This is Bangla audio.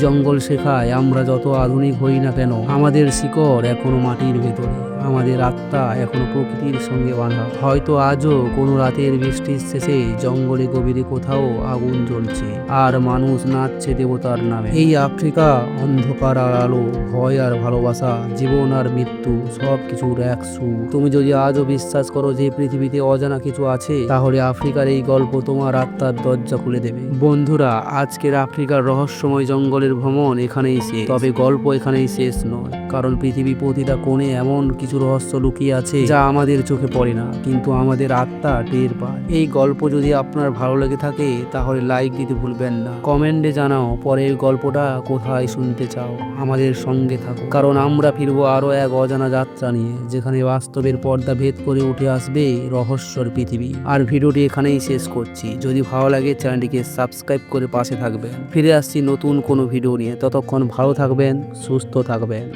জঙ্গল শেখায় আমরা যত আধুনিক হই না কেন, আমাদের শিকড় এখনো মাটির ভেতরে, আমাদের আত্মা এখনো প্রকৃতির সঙ্গে বাঁধা। হয়তো আজও কোনো রাতের বৃষ্টির শেষে জঙ্গলে গভীরে কোথাও আগুন জ্বলছে, আর মানুষ নাচছে দেবতার নামে। এই আফ্রিকা অন্ধকার আর আলো, ভয় আর ভালোবাসা, জীবন আর মৃত্যু, সব কিছুর এক সুর। তুমি যদি আজও বিশ্বাস করো যে পৃথিবীতে অজানা কিছু আছে, তাহলে আফ্রিকার এই গল্প তোমার আত্মার দরজা খুলে দেবে। বন্ধুরা, আজকের আফ্রিকার রহস্যময় জঙ্গলের ভ্রমণ এখানেই শেষ, তবে গল্প এখানেই শেষ নয়। কারণ পৃথিবী প্রতিটা কোণে এমন কিছু রহস্য লুকিয়ে আছে যা আমাদের চোখে পড়ে না, কিন্তু আমাদের আত্মা টের পায়। এই গল্প যদি আপনার ভালো লেগে থাকে তাহলে লাইক দিতে ভুলবেন না। কমেন্টে জানাও পরের গল্পটা কোথায় শুনতে চাও। আমাদের সঙ্গে থাকো, কারণ আমরা ফিরবো আরো এক অজানা যাত্রা নিয়ে, যেখানে বাস্তবের পর্দা ভেদ করে উঠে আসবে রহস্যর পৃথিবী। আর ভিডিওটি এখানেই শেষ করছি। যদি ভালো লাগে চ্যানেলটিকে সাবস্ক্রাইব করে পাশে থাকবেন। ফিরে আসছি নতুন কোনো ভিডিও নিয়ে। ততক্ষণ ভালো থাকবেন, সুস্থ থাকবেন।